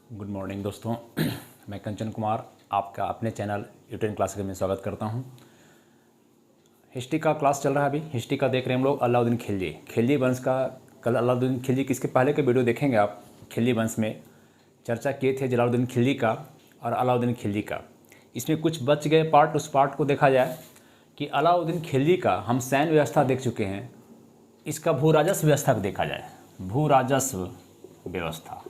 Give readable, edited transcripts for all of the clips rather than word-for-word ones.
Good morning दोस्तों। मैं कंचन कुमार आपका अपने चैनल यूटेन क्लास में स्वागत करता हूं। हिस्ट्री का क्लास चल रहा है। अभी हिस्ट्री का देख रहे हैं हम लोग। अलाउद्दीन खिलजी, खिलजी वंश का। कल अलाउद्दीन खिलजी किसके पहले के वीडियो देखेंगे आप। खिलजी वंश में चर्चा किए थे जलालुद्दीन खिलजी का और अलाउद्दीन खिलजी का। इसमें कुछ बच गए पार्ट, उस पार्ट को देखा जाए कि अलाउद्दीन खिलजी का हम सैन्य व्यवस्था देख चुके हैं। इसका भू राजस्व व्यवस्था को देखा जाए। भू राजस्व व्यवस्था,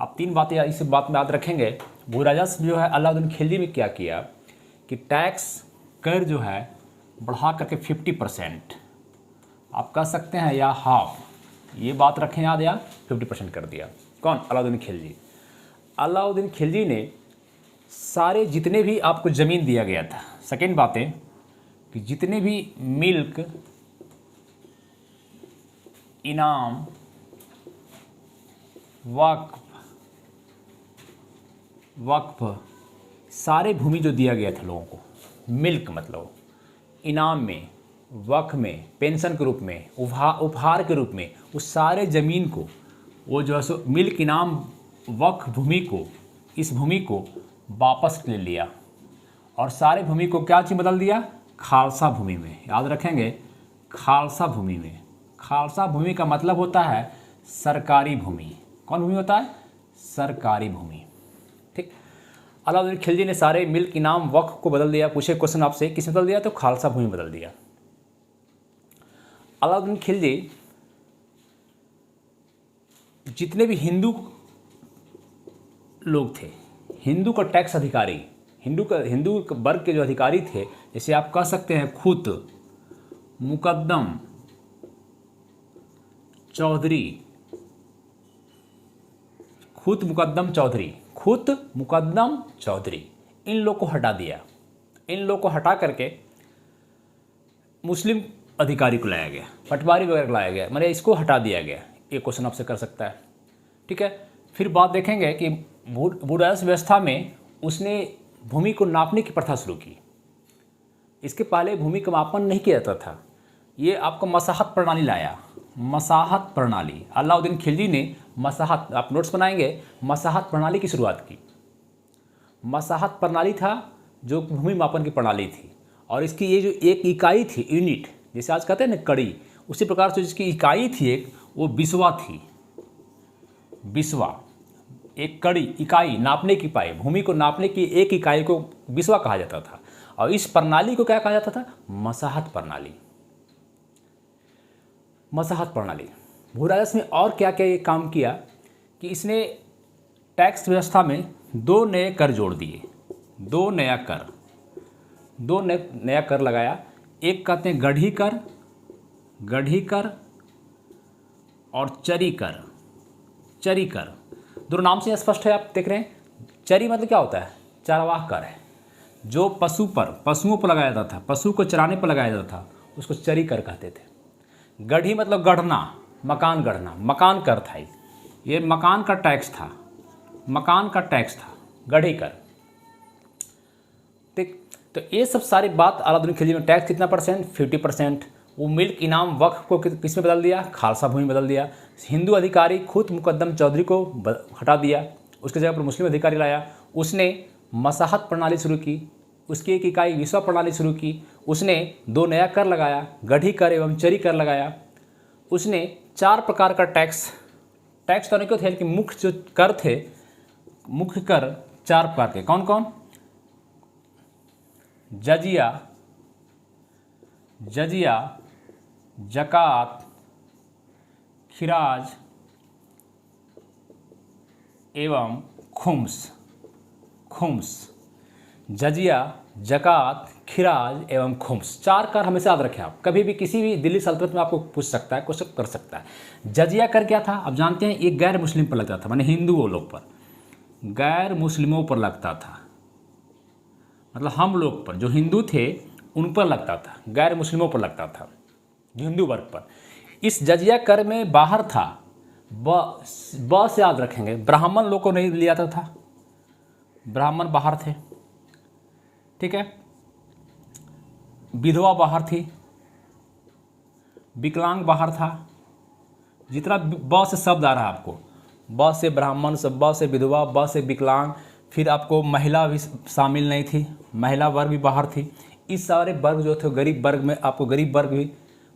आप तीन बातें इस बात में याद रखेंगे। भू राजस्व जो है अलाउद्दीन खिलजी में क्या किया कि टैक्स कर जो है बढ़ा करके 50% आप कह सकते हैं या हाफ, ये बात रखें याद, या 50% कर दिया। कौन? अलाउद्दीन खिलजी। अलाउद्दीन खिलजी ने सारे जितने भी आपको ज़मीन दिया गया था, सेकेंड बात है कि जितने भी मिल्क, इनाम, वक्फ, सारे भूमि जो दिया गया था लोगों को, मिल्क मतलब इनाम में, वक्फ में, पेंशन के रूप में, उपहार के रूप में, उस सारे ज़मीन को, वो जो है सो मिल्क, इनाम, वक्फ भूमि को, इस भूमि को वापस ले लिया और सारे भूमि को क्या चीज़ बदल दिया? खालसा भूमि में। याद रखेंगे, खालसा भूमि में। खालसा भूमि का मतलब होता है सरकारी भूमि। कौन भूमि होता है? सरकारी भूमि। ठीक। अलाउद्दीन खिलजी ने सारे मिल्क, इनाम, वक्फ को बदल दिया। पूछे क्वेश्चन आपसे, किसने बदल दिया? तो खालसा भूमि बदल दिया। अलाउद्दीन खिलजी जितने भी हिंदू लोग थे, हिंदू का टैक्स अधिकारी, हिंदू वर्ग के जो अधिकारी थे, जैसे आप कह सकते हैं खुत मुकद्दम चौधरी, खुत मुकद्दम चौधरी, खुत मुकद्दम चौधरी, इन लोग को हटा दिया। इन लोग को हटा करके मुस्लिम अधिकारी को लाया गया, पटवारी वगैरह लाया गया, मैंने इसको हटा दिया गया। ये क्वेश्चन आपसे कर सकता है। ठीक है। फिर बात देखेंगे कि भू राजस्व व्यवस्था में उसने भूमि को नापने की प्रथा शुरू की। इसके पहले भूमि का मापन नहीं किया जाता था। ये आपको मसाहत प्रणाली लाया। मसाहत प्रणाली, अलाउद्दीन खिलजी ने मसाहत, आप नोट्स बनाएंगे, मसाहत प्रणाली की शुरुआत की। मसाहत प्रणाली था जो भूमि मापन की प्रणाली थी, और इसकी ये जो एक इकाई थी, यूनिट, जैसे आज कहते हैं ना कड़ी, उसी प्रकार से जिसकी इकाई थी एक, वो बिस्वा थी। बिस्वा, एक कड़ी, इकाई, नापने की पाई, भूमि को नापने की एक इकाई को बिस्वा कहा जाता था। और इस प्रणाली को क्या कहा जाता था? मसाहत प्रणाली। मसाहत प्रणाली। भू राजस्व में और क्या क्या ये काम किया कि इसने टैक्स व्यवस्था में दो नए कर जोड़ दिए। दो नया कर लगाया। एक कहते हैं गढ़ी कर, गढ़ी कर, और चरी कर। चरी कर दोनों नाम से स्पष्ट है, आप देख रहे हैं। चरी मतलब क्या होता है? चरवाह कर है, जो पशुओं पर लगाया जाता था, पशु को चराने पर लगाया जाता था, उसको चरी कर कहते थे। गढ़ी मतलब गढ़ना, मकान गढ़ना, मकान कर था। ये मकान का टैक्स था, मकान का टैक्स था, गढ़ी कर। ठीक। तो ये सब सारी बात अलाउद्दीन खिलजी में टैक्स कितना परसेंट? 50%। वो मिल्क, इनाम, वक्फ को किस में बदल दिया? खालसा भूमि बदल दिया। हिंदू अधिकारी खुद मुकद्दम चौधरी को हटा दिया, उसकी जगह पर मुस्लिम अधिकारी लाया। उसने मसाहत प्रणाली शुरू की, उसकी एक इकाई विश्व प्रणाली शुरू की। उसने दो नया कर लगाया, गढ़ी कर एवं चरी कर लगाया। उसने 4 प्रकार का टैक्स तो नहीं थे, लेकिन मुख्य जो कर थे, मुख्य कर 4 प्रकार के। कौन कौन? जजिया, जकात, खिराज एवं खुम्स। जजिया, जकात, खिराज एवं खुम्स, 4 कर हमेशा याद रखें आप। कभी भी किसी भी दिल्ली सल्तनत में आपको पूछ सकता है, क्वेश्चन कर सकता है। जजिया कर क्या था? अब जानते हैं, एक गैर मुस्लिम पर लगता था, माने हिंदुओं लोग पर, गैर मुस्लिमों पर लगता था। मतलब हम लोग पर, जो हिंदू थे उन पर लगता था, गैर मुस्लिमों पर लगता था, जो हिंदू वर्ग पर। इस जजिया कर में बाहर था, ब से याद रखेंगे, ब्राह्मण लोग को नहीं लिया था, ब्राह्मण बाहर थे। ठीक है। विधवा बाहर थी, विकलांग बाहर था, जितना ब से शब्द आ रहा है आपको ब से ब्राह्मण, ब से विधवा, ब से विकलांग, फिर आपको महिला भी शामिल नहीं थी, महिला वर्ग भी बाहर थी। इस सारे वर्ग जो थे गरीब वर्ग में आपको गरीब वर्ग भी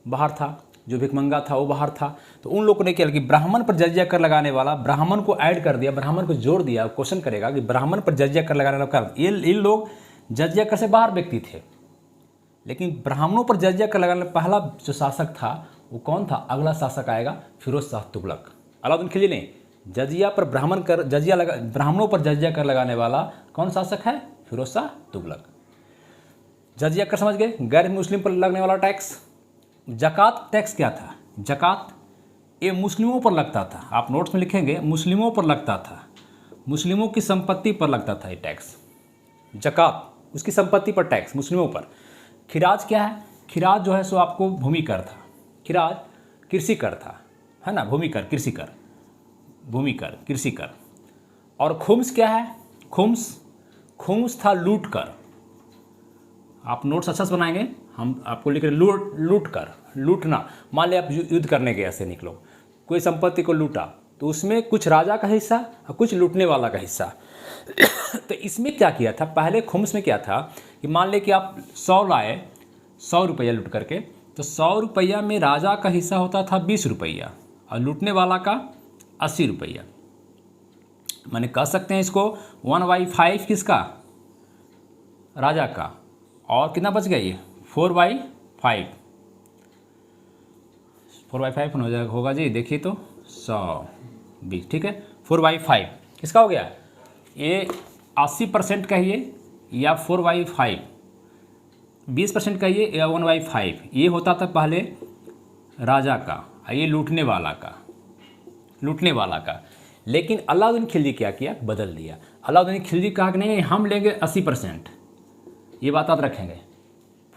बाहर था, जो भिखमंगा था वो बाहर था। तो उन लोगों ने क्या कि ब्राह्मण पर जजिया कर लगाने वाला, ब्राह्मण को ऐड कर दिया, ब्राह्मण को जोड़ दिया। क्वेश्चन करेगा कि ब्राह्मण पर जजिया कर लगाने वाला, ये इन लोग जजिया कर से बाहर व्यक्ति थे, लेकिन ब्राह्मणों पर जजिया कर लगाने वाला पहला जो शासक था वो कौन था? अगला शासक आएगा फिरोज शाह तुगलक। अलाउद्दीन खिलजी नहीं, जजिया पर ब्राह्मणों पर जजिया कर लगाने वाला कौन शासक है? फिरोज शाह तुगलक। जजिया कर समझ गए, गैर मुस्लिम पर लगने वाला टैक्स। ज़कात टैक्स क्या था? ज़कात ये मुस्लिमों पर लगता था, आप नोट्स में लिखेंगे, मुस्लिमों पर लगता था, मुस्लिमों की संपत्ति पर लगता था ये टैक्स। ज़कात उसकी संपत्ति पर टैक्स मुस्लिमों पर। खिराज क्या है? खिराज जो है सो आपको भूमि कर था, खिराज कृषि कर था, है ना, भूमि कर, कृषि कर, भूमि कर, कृषि कर। और खुम्स क्या है? खुम्स था लूट कर। आप नोट्स अच्छा से बनाएंगे, हम आपको लिख रहे लूट कर, लूटना। मान लिया आप युद्ध करने गए, ऐसे निकलो, कोई संपत्ति को लूटा, तो उसमें कुछ राजा का हिस्सा और कुछ लूटने वाला का हिस्सा। तो इसमें क्या किया था? पहले खुम्स में क्या था कि मान ले कि आप 100 लाए, 100 रुपया लूट करके, तो 100 रुपया में राजा का हिस्सा होता था 20 रुपया और लूटने वाला का 80 रुपया। मैंने कह सकते हैं इसको 1/5 किसका? राजा का। और कितना बच गया ये? 4/5। 4/5 हो जाएगा, होगा जी, देखिए तो 120, ठीक है। 4/5 किसका हो गया? ये 80% कहिए या 4/5, 20% कहिए या 1/5। ये होता था पहले राजा का, ये लूटने वाला का। लेकिन अलाउद्दीन खिलजी क्या किया? बदल दिया। अलाउद्दीन खिलजी कहा कि नहीं, हम लेंगे 80%, ये बात आप रखेंगे।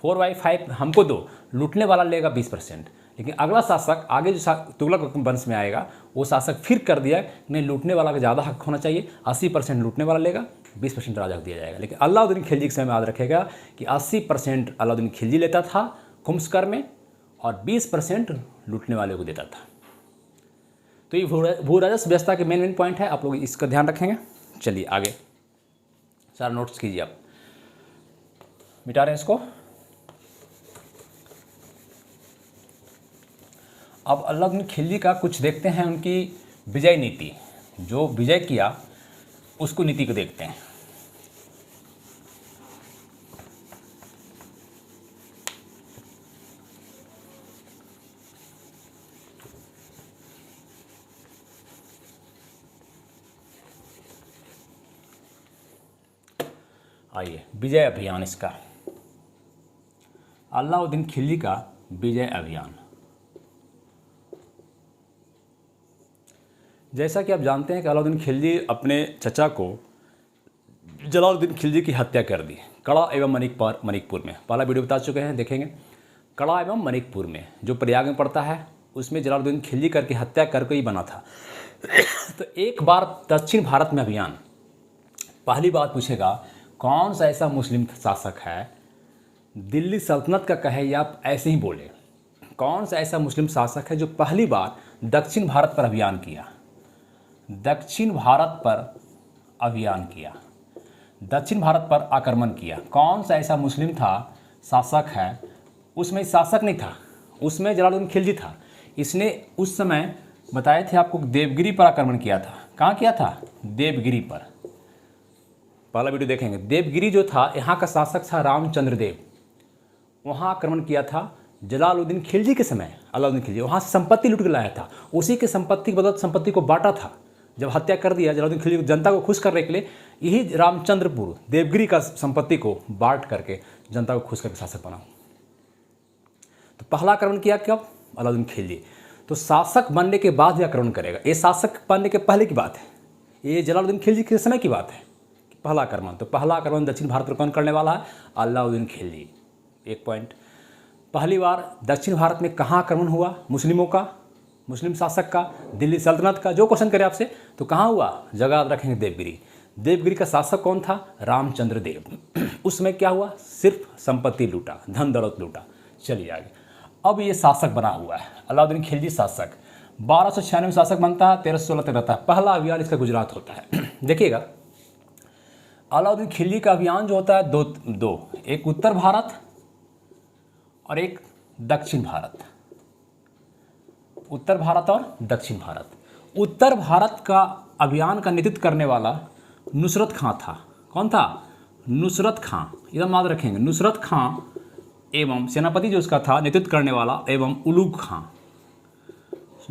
4/5 हमको दो, लूटने वाला लेगा 20%। लेकिन अगला शासक आगे जो तुगलक वंश में आएगा वो शासक फिर कर दिया, नहीं, लूटने वाला का ज़्यादा हक होना चाहिए, 80% लूटने वाला लेगा, 20% राजा को दिया जाएगा। लेकिन अलाउद्दीन खिलजी के समय में याद रखेगा कि 80% अलाउद्दीन खिलजी लेता था खुम्स कर में और 20% लूटने वाले को देता था। तो ये भू राजस्व व्यवस्था के मेन पॉइंट है, आप लोग इसका ध्यान रखेंगे। चलिए आगे, सारा नोट्स कीजिए आप, मिटा रहे हैं इसको। अब अलाउद्दीन खिलजी का कुछ देखते हैं, उनकी विजय नीति, जो विजय किया उसको नीति को देखते हैं। आइए, विजय अभियान इसका, अलाउद्दीन खिलजी का विजय अभियान। जैसा कि आप जानते हैं कि अलाउद्दीन खिलजी अपने चचा को जलालुद्दीन खिलजी की हत्या कर दी कड़ा एवं मणिकपुर में। पहला वीडियो बता चुके हैं, देखेंगे। कड़ा एवं मणिकपुर में जो प्रयाग में पड़ता है, उसमें जलालुद्दीन खिलजी करके हत्या करके ही बना था। तो एक बार दक्षिण भारत में अभियान, पहली बात पूछेगा कौन सा ऐसा मुस्लिम शासक है, दिल्ली सल्तनत का कहे या आप ऐसे ही बोले, कौन सा ऐसा मुस्लिम शासक है जो पहली बार दक्षिण भारत पर अभियान किया? दक्षिण भारत पर अभियान किया, दक्षिण भारत पर आक्रमण किया। कौन सा ऐसा मुस्लिम था, शासक है? उसमें शासक नहीं था, उसमें जलालुद्दीन खिलजी था। इसने उस समय बताए थे आपको, देवगिरी पर आक्रमण किया था। कहाँ किया था? देवगिरी पर। पहला वीडियो देखेंगे। देवगिरी जो था, यहाँ का शासक था रामचंद्र देव, वहाँ आक्रमण किया था जलालुद्दीन खिलजी के समय। अलाउद्दीन खिलजी वहाँ से संपत्ति लूट के लाया था, उसी के संपत्ति के बदौलत संपत्ति को बांटा था। जब हत्या कर दिया जलालुद्दीन खिलजी, जनता को खुश करने के लिए यही रामचंद्रपुर देवगिरी का संपत्ति को बांट करके जनता को खुश करके शासक बना। तो पहला आक्रमण किया कब? अलाउद्दीन खिलजी। तो शासक बनने के बाद भी आक्रमण करेगा, ये शासक बनने के पहले की बात है, ये जलालुद्दीन खिलजी के समय की बात है, पहला आक्रमण। तो पहला आक्रमण दक्षिण भारत पर कौन करने वाला है? अलाउद्दीन खिलजी। एक पॉइंट, पहली बार दक्षिण भारत में कहाँ आक्रमण हुआ मुस्लिमों का, मुस्लिम शासक का, दिल्ली सल्तनत का? जो क्वेश्चन करे आपसे तो कहाँ हुआ? जगह याद रखेंगे, देवगिरी। देवगिरी का शासक कौन था? रामचंद्र देव। उसमें क्या हुआ? सिर्फ संपत्ति लूटा, धन दौलत लूटा। चलिए आगे। अब ये शासक बना हुआ है अलाउद्दीन खिलजी शासक। 1296 में शासक बनता है, 1316 तक रहता है। पहला अभियान इसका गुजरात होता है। देखिएगा, अलाउद्दीन खिलजी का अभियान जो होता है दो, एक उत्तर भारत और एक दक्षिण भारत। उत्तर भारत और दक्षिण भारत। उत्तर भारत का अभियान का नेतृत्व करने वाला नुसरत खां था। कौन था? नुसरत खां। एकदम याद रखेंगे, नुसरत खां एवं सेनापति जो उसका था नेतृत्व करने वाला एवं उलूग खां।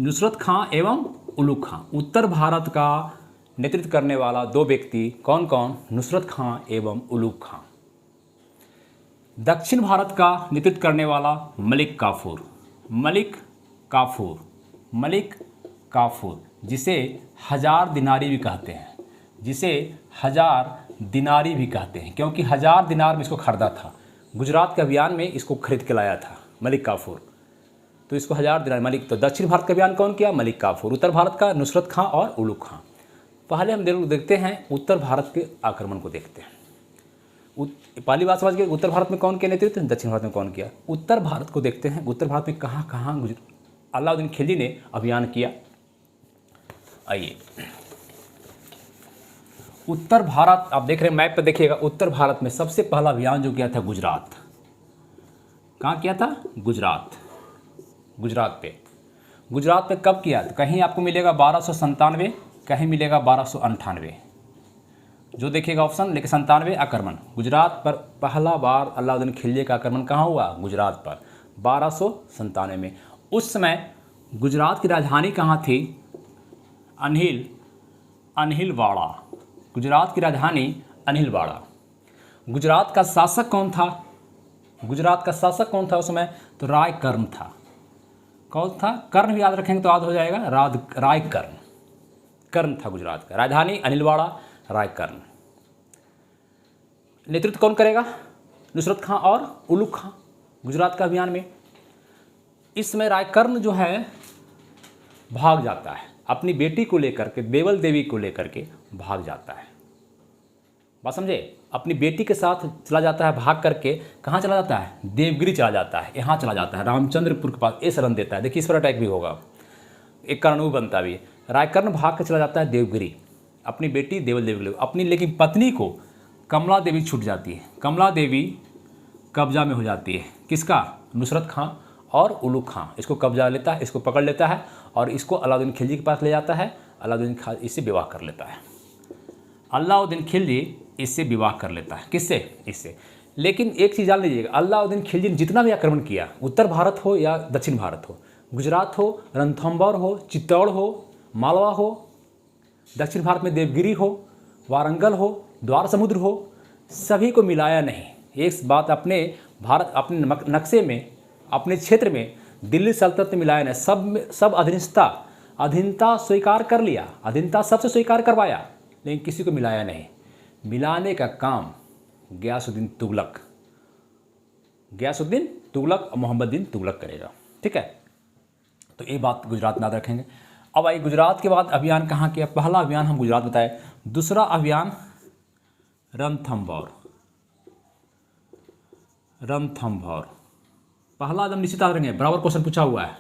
नुसरत खां एवं उलूग खां। उत्तर भारत का नेतृत्व करने वाला दो व्यक्ति कौन कौन? नुसरत खां एवं उलूग खां। दक्षिण भारत का नेतृत्व करने वाला मलिक काफूर। मलिक काफूर। मलिक काफूर, जिसे 1000 दिनारी भी कहते हैं। जिसे 1000 दिनारी भी कहते हैं, क्योंकि 1000 दिनार में इसको खरीदा था। गुजरात के अभियान में इसको खरीद के लाया था मलिक काफूर, तो इसको 1000 दिनार मलिक। तो दक्षिण भारत का अभियान कौन किया? मलिक काफूर। उत्तर भारत का नुसरत खां और उलूग खां। पहले हम देखते हैं उत्तर भारत के आक्रमण को देखते हैं। पहली बात समझ गए, उत्तर भारत में कौन किया नेतृत्व, दक्षिण भारत में कौन किया। उत्तर भारत को देखते हैं, उत्तर भारत में कहाँ कहाँ अलाउद्दीन खिलजी ने अभियान किया। आइए, उत्तर भारत आप देख रहे हैं मैप पे, देखिएगा उत्तर भारत में सबसे पहला अभियान जो किया था गुजरात। कहाँ किया था? गुजरात। गुजरात पे कब किया? तो कहीं आपको मिलेगा 1297, कहीं मिलेगा 1298, जो देखिएगा ऑप्शन। लेकिन 97 आक्रमण गुजरात पर पहला बार अलाउद्दीन खिलजी का आक्रमण कहाँ हुआ? गुजरात पर 1297 में। उस समय गुजरात की राजधानी कहाँ थी? अनिलवाड़ा। गुजरात की राजधानी अनिलवाड़ा। गुजरात का शासक कौन था? गुजरात का शासक कौन था उस समय? तो राय कर्ण था। कौन था? कर्ण भी याद रखेंगे तो याद हो जाएगा, राय कर्ण। कर्ण था गुजरात का। राजधानी अनिलवाड़ा, राय कर्ण। नेतृत्व कौन करेगा? नुसरत खां और उलूग खां गुजरात का अभियान में। इस समय राय कर्ण जो है भाग जाता है, अपनी बेटी को लेकर के, देवल देवी को लेकर के भाग जाता है। बात समझे? अपनी बेटी के साथ चला जाता है, भाग करके कहाँ चला जाता है? देवगिरी चला जाता है, यहाँ चला जाता है, रामचंद्रपुर के पास। ये रन देता है। देखिए, इस पर अटैक भी होगा, एक कानून बनता भी। रायकर्ण भाग कर चला जाता है देवगिरी, अपनी बेटी देवल देवी, अपनी लेकिन पत्नी को कमला देवी छूट जाती है। कमला देवी कब्जा में हो जाती है। किसका? नुसरत खां और उलूग खां इसको कब्जा लेता है, इसको पकड़ लेता है और इसको अलाउद्दीन खिलजी के पास ले जाता है। अलाउद्दीन खां इससे विवाह कर लेता है। अलाउद्दीन खिलजी इससे विवाह कर लेता है। किससे? इससे। लेकिन एक चीज़ जान लीजिएगा, अलाउद्दीन खिलजी ने जितना भी आक्रमण किया, उत्तर भारत हो या दक्षिण भारत हो, गुजरात हो, रणथंभौर हो, चित्तौड़ हो, मालवा हो, दक्षिण भारत में देवगिरी हो, वारंगल हो, द्वार समुद्र हो, सभी को मिलाया नहीं। एक बात अपने भारत, अपने नक्शे में, अपने क्षेत्र में दिल्ली सल्तनत में मिलाया नहीं। सब अधीनता स्वीकार कर लिया, अधीनता सबसे स्वीकार करवाया, लेकिन किसी को मिलाया नहीं। मिलाने का काम गयासुद्दीन तुगलक और मोहम्मदीन तुगलक करेगा। ठीक है, तो ये बात गुजरात में याद रखेंगे। अब आइए, गुजरात के बाद अभियान कहाँ किया? पहला अभियान हम गुजरात बताए, दूसरा अभियान रणथंभौर। पहला एकदम निश्चित याद रखेंगे, बराबर क्वेश्चन पूछा हुआ है,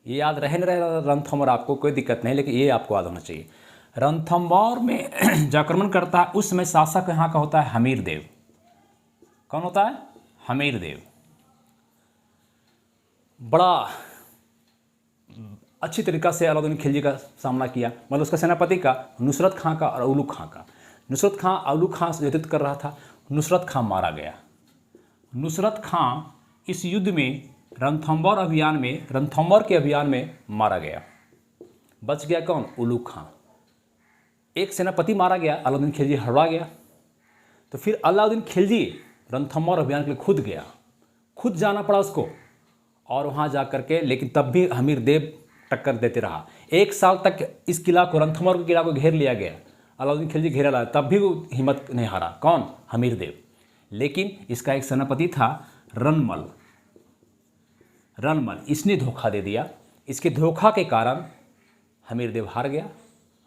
ये याद रहे न रहे रणथंभौर, आपको कोई दिक्कत नहीं, लेकिन ये आपको याद होना चाहिए। रणथंभौर में जो आक्रमण करता है, उस समय शासक यहाँ का होता है हमीर देव। कौन होता है? हमीर देव। बड़ा अच्छी तरीक़ा से अलाउद्दीन खिलजी का सामना किया, मतलब उसका सेनापति का, नुसरत खां का और उलूग खां का। नुसरत खां उलूग खां से नेतृत्व कर रहा था। नुसरत खां मारा गया। नुसरत खां इस युद्ध में रणथंभौर के अभियान में मारा गया। बच गया कौन? उलूग खां। एक सेनापति मारा गया, अलाउद्दीन खिलजी हरवा गया। तो फिर अलाउद्दीन खिलजी रणथंभौर अभियान के लिए खुद जाना पड़ा उसको, और वहाँ जा कर के, लेकिन तब भी हमीर देव टक्कर देते रहा। 1 साल तक इस किला को, रणथंभौर के किला को घेर लिया गया। अलाउद्दीन खिलजी घेरा लाया, तब भी वो हिम्मत नहीं हारा। कौन? हमीर देव। लेकिन इसका एक सेनापति था रणमल, इसने धोखा दे दिया। इसके धोखा के कारण हमीर देव हार गया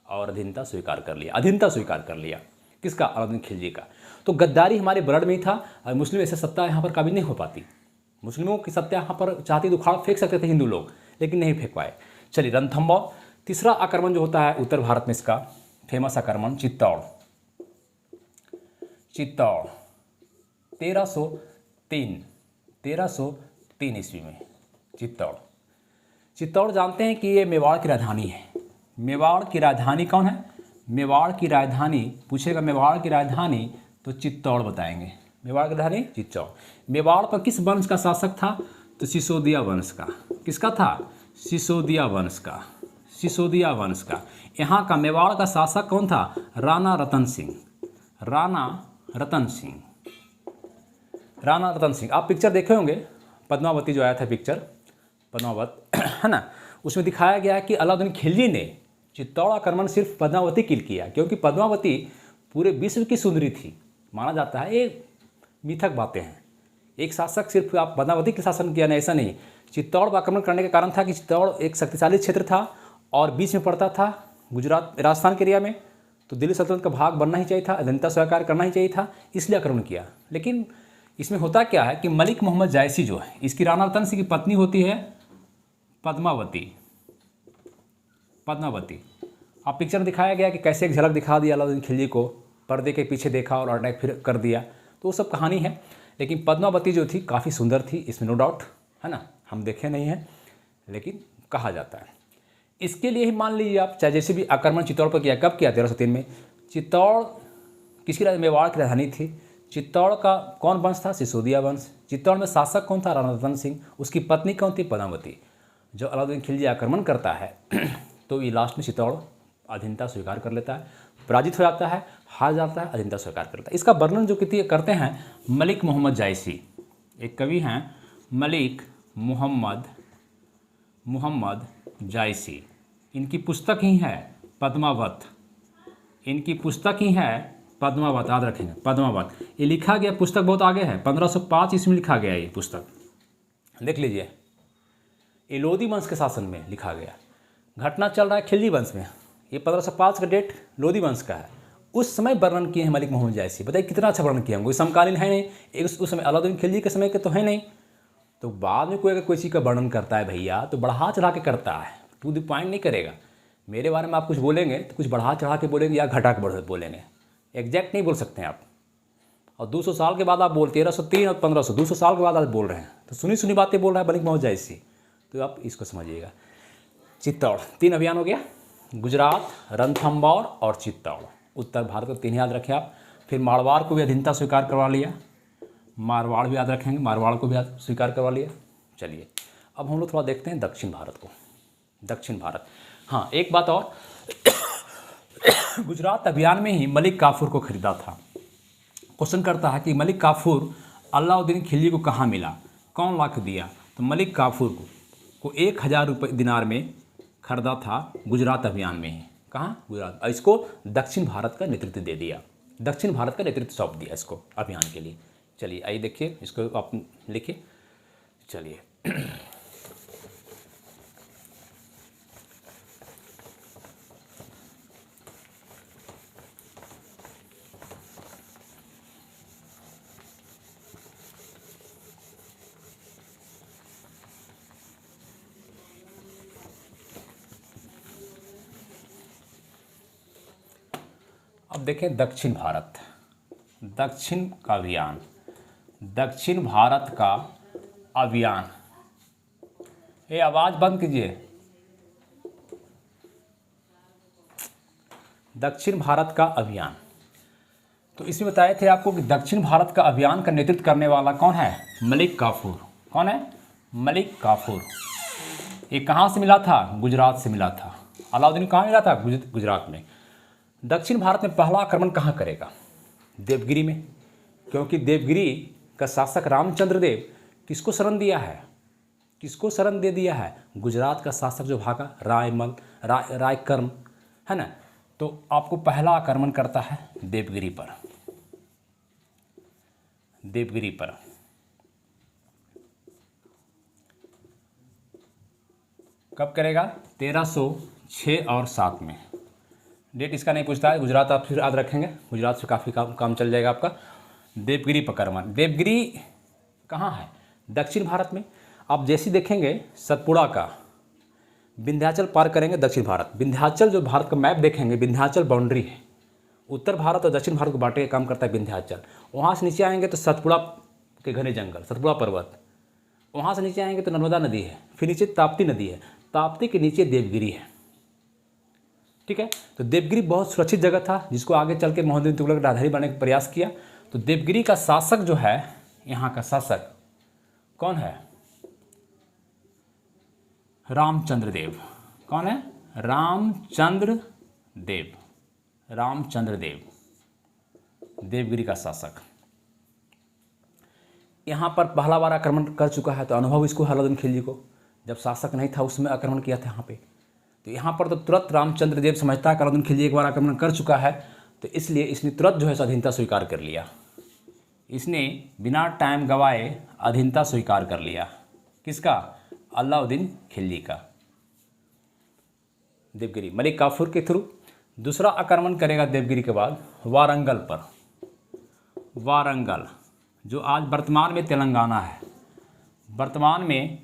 और अधीनता स्वीकार कर लिया। किसका? अलाउद्दीन खिलजी का। तो गद्दारी हमारे ब्लड में ही था, और मुस्लिम ऐसे सत्ता यहाँ पर काबिज नहीं हो पाती। मुस्लिमों की सत्ता यहाँ पर चाहती तो उखाड़ फेंक सकते थे हिंदू लोग, लेकिन नहीं फेंक पाए, चलिए, रणथंभौर। तीसरा आक्रमण जो होता है उत्तर भारत में, इसका फेमस आक्रमण चित्तौड़। 1303 ईस्वी में चित्तौड़ जानते हैं कि ये मेवाड़ की राजधानी है। मेवाड़ की राजधानी कौन है? मेवाड़ की राजधानी पूछेगा, मेवाड़ की राजधानी तो चित्तौड़ बताएंगे। मेवाड़ की राजधानी चित्तौड़। मेवाड़ पर किस वंश का शासक था? तो सिसोदिया वंश का। किसका था? सिसोदिया वंश का। सिसोदिया वंश का। यहाँ का मेवाड़ का शासक कौन था? राणा रतन सिंह। राणा रतन सिंह। राणा रतन सिंह। आप पिक्चर देखे होंगे, पद्मावती जो आया था पिक्चर, पद्मावत है ना, उसमें दिखाया गया है कि अलाउद्दीन खिलजी ने चित्तौड़ आक्रमण सिर्फ पद्मावती के लिए किया, क्योंकि पद्मावती पूरे विश्व की सुंदरी थी माना जाता है। ये मिथक बातें हैं। एक शासक सिर्फ आप पद्मावती के शासन किया नहीं, ऐसा नहीं। चित्तौड़ पर आक्रमण करने का कारण था कि चित्तौड़ एक शक्तिशाली क्षेत्र था और बीच में पड़ता था गुजरात राजस्थान के एरिया में, तो दिल्ली सल्तनत का भाग बनना ही चाहिए था, अधीनता स्वीकार करना ही चाहिए था, इसलिए आक्रमण किया। लेकिन इसमें होता क्या है कि मलिक मोहम्मद जायसी जो है, इसकी राणा रतन सिंह की पत्नी होती है पद्मावती। पद्मावती। अब पिक्चर में दिखाया गया कि कैसे एक झलक दिखा दिया अलाउद्दीन खिलजी को, पर्दे के पीछे देखा और अटैक फिर कर दिया, तो वो सब कहानी है। लेकिन पद्मावती जो थी काफ़ी सुंदर थी, इसमें नो डाउट है ना, हम देखे नहीं हैं लेकिन कहा जाता है। इसके लिए ही मान लीजिए आप, चाहे जैसे भी आक्रमण चित्तौड़ पर किया, कब किया? 1303 में। चित्तौड़ किसकी मेवाड़ की राजधानी थी। चित्तौड़ का कौन वंश था? सिसोदिया वंश। चित्तौड़ में शासक कौन था? राणा रतन सिंह। उसकी पत्नी कौन थी? पद्मावती। जब अलाउद्दीन खिलजी आक्रमण करता है तो ये लास्ट में चित्तौड़ अधीनता स्वीकार कर लेता है, पराजित हो जाता है, हार जाता है, अधीनता स्वीकार करता है। इसका वर्णन जो करते हैं मलिक मोहम्मद जायसी, एक कवि हैं मलिक मोहम्मद जायसी। इनकी पुस्तक ही है पद्मावत। इनकी पुस्तक ही है पद्मावत, याद रखेंगे पद्मावत। ये लिखा गया, पुस्तक बहुत आगे है, 1505 ईस्वी में लिखा गया ये पुस्तक, देख लीजिए। ये लोधी वंश के शासन में लिखा गया। घटना चल रहा है खिलजी वंश में, ये 1505 का डेट लोधी वंश का है। उस समय वर्णन किए हैं मलिक मोहम्मद जायसी। बताइए कितना अच्छा वर्णन किया होंगे। समकालीन है नहीं, एक उस समय अलाउद्दीन खिलजी के समय के तो है नहीं, तो बाद में कोई अगर कोई चीज़ का वर्णन करता है भैया तो बढ़ा चढ़ा के करता है, टू द पॉइंट नहीं करेगा। मेरे बारे में आप कुछ बोलेंगे तो कुछ बढ़ा चढ़ा के बोलेंगे या घटा के बोलेंगे, एग्जैक्ट नहीं बोल सकते हैं आप। और 200 साल के बाद आप 1303 और 1500, 200 साल के बाद आप बोल रहे हैं, तो सुनी सुनी बातें बोल रहा है मलिक मोहम्मद जायसी, तो आप इसको समझिएगा। चित्तौड़ 3 अभियान हो गया, गुजरात, रणथंभौर और चित्तौड़। उत्तर भारत को 3 याद रखें आप। फिर मारवाड़ को भी अधीनता स्वीकार करवा लिया, मारवाड़ भी याद रखेंगे, मारवाड़ को भी स्वीकार करवा लिया। चलिए अब हम लोग थोड़ा देखते हैं दक्षिण भारत को। दक्षिण भारत, हाँ एक बात और गुजरात अभियान में ही मलिक काफूर को खरीदा था। क्वेश्चन करता है कि मलिक काफूर अलाउद्दीन खिलजी को कहाँ मिला, कौन ला के दिया? तो मलिक काफूर को 1000 रुपये दिनार में खरीदा था गुजरात अभियान में ही। कहाँ? गुजरात। इसको दक्षिण भारत का नेतृत्व दे दिया, दक्षिण भारत का नेतृत्व सौंप दिया इसको अभियान के लिए। चलिए आइए देखिए, इसको आप लिखिए। चलिए अब देखें दक्षिण भारत, दक्षिण का अभियान, दक्षिण भारत का अभियान। ये आवाज़ बंद कीजिए। दक्षिण भारत का अभियान, तो इसमें बताए थे आपको कि दक्षिण भारत का अभियान का नेतृत्व करने वाला कौन है? मलिक काफूर। कौन है? मलिक काफूर। ये कहाँ से मिला था? गुजरात से मिला था। अलाउद्दीन कहाँ मिला था? गुजरात में। दक्षिण भारत में पहला आक्रमण कहाँ करेगा? देवगिरी में, क्योंकि देवगिरी का शासक रामचंद्र देव किसको शरण दिया है? किसको शरण दे दिया है? गुजरात का शासक जो भागा, रायकर्म है ना। तो आपको पहला आक्रमण करता है देवगिरी पर। देवगिरी पर कब करेगा? 1306 और 7 में। डेट इसका नहीं पूछता है, गुजरात आप फिर याद रखेंगे, गुजरात से काफ़ी काम चल जाएगा आपका। देवगिरी पर आक्रमण। देवगिरी कहाँ है? दक्षिण भारत में। आप जैसे देखेंगे सतपुड़ा का विंध्याचल पार करेंगे दक्षिण भारत। विंध्याचल जो भारत का मैप देखेंगे, विंध्याचल बाउंड्री है, उत्तर भारत और दक्षिण भारत को बांटे का काम करता है विंध्याचल। वहाँ से नीचे आएंगे तो सतपुड़ा के घने जंगल, सतपुड़ा पर्वत, वहाँ से नीचे आएंगे तो नर्मदा नदी है, फिर नीचे ताप्ती नदी है, ताप्ती के नीचे देवगिरी है। ठीक है, तो देवगिरी बहुत सुरक्षित जगह था जिसको आगे चल के मोहम्मद बिन तुगलक राजधानी बनाने का प्रयास किया। तो देवगिरी का शासक जो है, यहाँ का शासक कौन है? रामचंद्र देव। कौन है? रामचंद्र देव। रामचंद्र देव देवगिरी का शासक। यहाँ पर पहला बार आक्रमण कर चुका है, तो अनुभव इसको है अलाउद्दीन खिलजी को। जब शासक नहीं था उसमें आक्रमण किया था यहाँ पे, तो यहाँ पर तो तुरंत रामचंद्र देव समझता है कि अलाउद्दीन खिलजी एक बार आक्रमण कर चुका है, तो इसलिए इसने तुरंत जो है स्वाधीनता स्वीकार कर लिया। इसने बिना टाइम गवाए अधीनता स्वीकार कर लिया। किसका? अलाउद्दीन खिलजी का। देवगिरी मलिक काफूर के थ्रू। दूसरा आक्रमण करेगा देवगिरी के बाद वारंगल पर। वारंगल जो आज वर्तमान में तेलंगाना है, वर्तमान में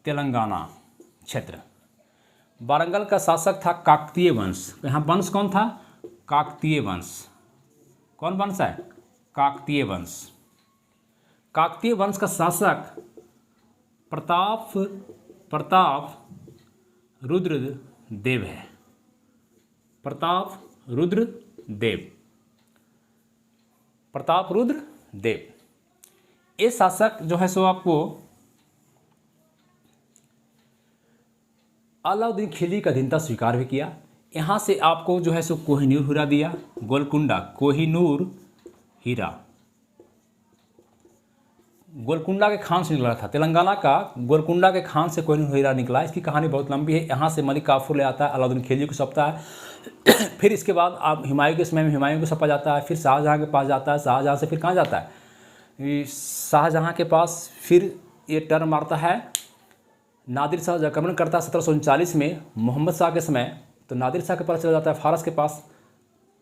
तेलंगाना क्षेत्र। वारंगल का शासक था काकतीय वंश। यहाँ वंश कौन था? काकतीय वंश। कौन वंश है? काकतीय वंश। काकतीय वंश का शासक प्रताप रुद्र देव है। प्रताप रुद्र देव। प्रताप रुद्र देव ये शासक जो है सो आपको अलाउद्दीन खिलजी का अधीनता स्वीकार भी किया। यहाँ से आपको जो है सो कोहिनूर हीरा दिया, गोलकुंडा, कोहिनूर हीरा। गोलकुंडा के खान से निकला था, तेलंगाना का गोलकुंडा के खान से कोहिनूर हीरा निकला। इसकी कहानी बहुत लंबी है। यहाँ से मलिक काफूर ले आता है, अलाउद्दीन खिलजी को सौंपता है। फिर इसके बाद आप हुमायूं के समय में हुमायूं को सौंपा जाता है, फिर शाहजहाँ के पास जाता है, शाहजहाँ से फिर कहाँ जाता है? शाहजहाँ के पास फिर ये टर्न मारता है। नादिर शाह आक्रमण करता है 1739 में मोहम्मद शाह के समय, तो नादिर शाह के पास चला जाता है, फारस के पास।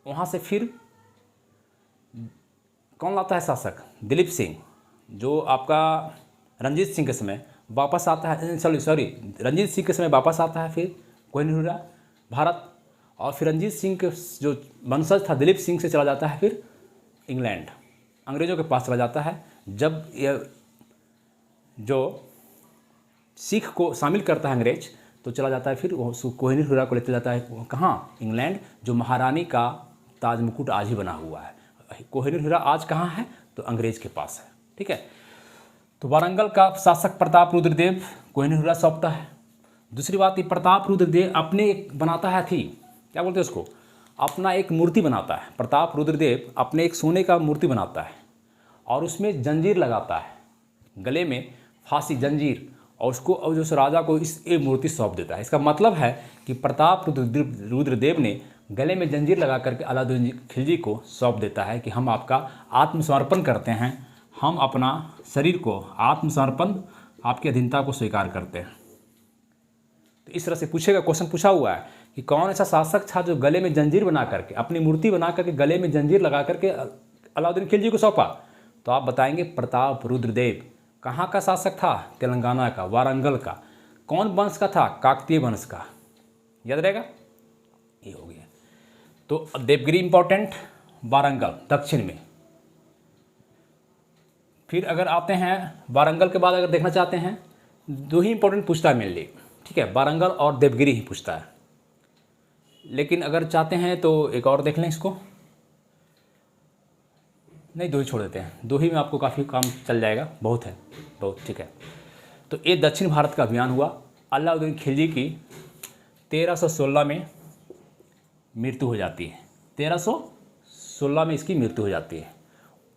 वहाँ से फिर कौन लाता है शासक? दिलीप सिंह, जो आपका रंजीत सिंह के समय वापस आता है। सॉरी रंजीत सिंह के समय वापस आता है फिर कोहिनूर हीरा भारत। और फिर रंजीत सिंह के जो वंशज था दिलीप सिंह से चला जाता है फिर इंग्लैंड, अंग्रेज़ों के पास चला जाता है। जब ये जो सिख को शामिल करता है अंग्रेज, तो चला जाता है फिर कोहिनूर हीरा को लेते जाता है कहाँ? इंग्लैंड, जो महारानी का ताज मुकुट आज ही बना हुआ है। कोहिनूर हीरा आज कहाँ है? तो अंग्रेज के पास है। ठीक है, तो वारंगल का शासक प्रताप रुद्र देव कोहिनूर हीरा सौंपता है। दूसरी बात, ये प्रताप रुद्र देव अपने एक बनाता है थी, क्या बोलते हैं उसको? अपना एक मूर्ति बनाता है। प्रताप रुद्र देव अपने एक सोने का मूर्ति बनाता है और उसमें जंजीर लगाता है, गले में फांसी जंजीर, और उसको और जो राजा को इस एक मूर्ति सौंप देता है। इसका मतलब है कि प्रताप रुद्र देव ने गले में जंजीर लगा करके अलाउद्दीन खिलजी को सौंप देता है कि हम आपका आत्मसमर्पण करते हैं, हम अपना शरीर को आत्मसमर्पण, आपकी अधीनता को स्वीकार करते हैं। तो इस तरह से पूछेगा, क्वेश्चन पूछा हुआ है कि कौन ऐसा शासक था जो गले में जंजीर बना करके, अपनी मूर्ति बना करके गले में जंजीर लगा करके अलाउद्दीन खिलजी को सौंपा? तो आप बताएंगे प्रताप रुद्र देव। कहाँ का शासक था? तेलंगाना का, वारंगल का। कौन वंश का था? काकतीय वंश का। याद रहेगा? ये हो गया। तो देवगिरी इंपॉर्टेंट, वारंगल दक्षिण में। फिर अगर आते हैं वारंगल के बाद अगर देखना चाहते हैं, दो ही इंपॉर्टेंट पूछता है मेनली। ठीक है, वारंगल और देवगिरी ही पूछता है, लेकिन अगर चाहते हैं तो एक और देख लें इसको। नहीं, दो ही छोड़ देते हैं, दो ही में आपको काफ़ी काम चल जाएगा, बहुत है, बहुत। ठीक है, तो ये दक्षिण भारत का अभियान हुआ। अलाउद्दीन खिलजी की 1316 में मृत्यु हो जाती है। 1316 में इसकी मृत्यु हो जाती है।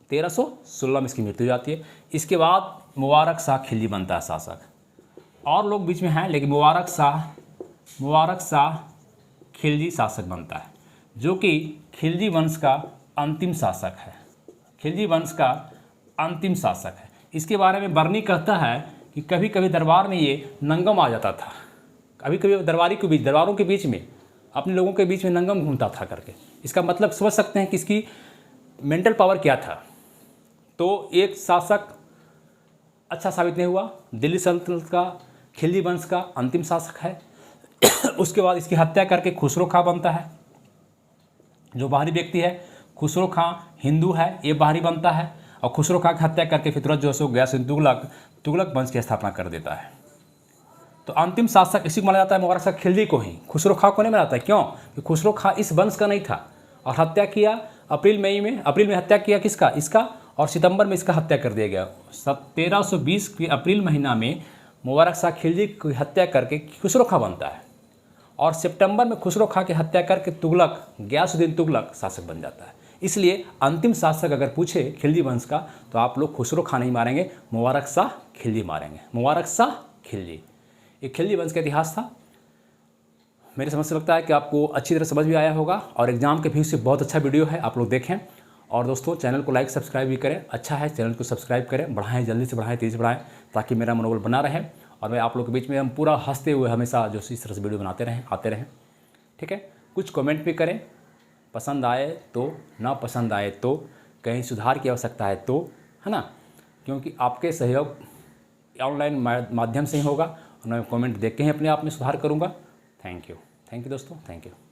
1316 में इसकी मृत्यु हो जाती है। इसके बाद मुबारक शाह खिलजी बनता है शासक। और लोग बीच में हैं, लेकिन मुबारक शाह खिलजी शासक बनता है, जो कि खिलजी वंश का अंतिम शासक है। खिलजी वंश का अंतिम शासक है। इसके बारे में बर्नी कहता है कि कभी कभी दरबार में ये नंगम आ जाता था, कभी कभी दरबारों के बीच में, अपने लोगों के बीच में नंगम घूमता था करके। इसका मतलब समझ सकते हैं कि इसकी मेंटल पावर क्या था। तो एक शासक अच्छा साबित नहीं हुआ। दिल्ली सल्तनत का खिलजी वंश का अंतिम शासक है। उसके बाद इसकी हत्या करके खुसरो खां बनता है, जो बाहरी व्यक्ति है। खुसरो खां हिंदू है, ये बाहरी बनता है, और खुसरो खां की हत्या करके फिर तुरंत जो है सो गयासुद्दीन तुगलक वंश की स्थापना कर देता है। तो अंतिम शासक इसी को माना जाता है मुबारक शाह खिलजी को ही, खुसरो खां को नहीं माना जाता है। क्यों? कि खुसरो खां इस वंश का नहीं था, और हत्या किया अप्रैल में हत्या किया किसका? इसका, और सितंबर में इसका हत्या कर दिया गया। 1320 के अप्रैल महीना में मुबारक शाह खिलजी की हत्या करके खुसरो खां बनता है, और सितंबर में खुसरो खां की हत्या करके गयासुद्दीन तुगलक शासक बन जाता है। इसलिए अंतिम शासक अगर पूछे खिलजी वंश का, तो आप लोग खुसरो खां नहीं मारेंगे, मुबारक शाह खिलजी मारेंगे। मुबारक शाह खिलजी, ये खिलजी वंश का इतिहास था। मेरी समझ से लगता है कि आपको अच्छी तरह समझ भी आया होगा, और एग्जाम के व्यू से बहुत अच्छा वीडियो है, आप लोग देखें। और दोस्तों चैनल को लाइक सब्सक्राइब भी करें, अच्छा है चैनल को सब्सक्राइब करें, बढ़ाएं, जल्दी से बढ़ाएं, तेज़ बढ़ाएं, ताकि मेरा मनोबल बना रहे, और मैं आप लोग के बीच में हम पूरा हंसते हुए हमेशा जो इस तरह से वीडियो बनाते रहें, आते रहें। ठीक है, कुछ कमेंट भी करें, पसंद आए तो, ना पसंद आए तो, कहीं सुधार की आवश्यकता है तो, है ना, क्योंकि आपके सहयोग ऑनलाइन माध्यम से ही होगा, और मैं कमेंट देख के ही अपने आप में सुधार करूँगा। थैंक यू दोस्तों, थैंक यू।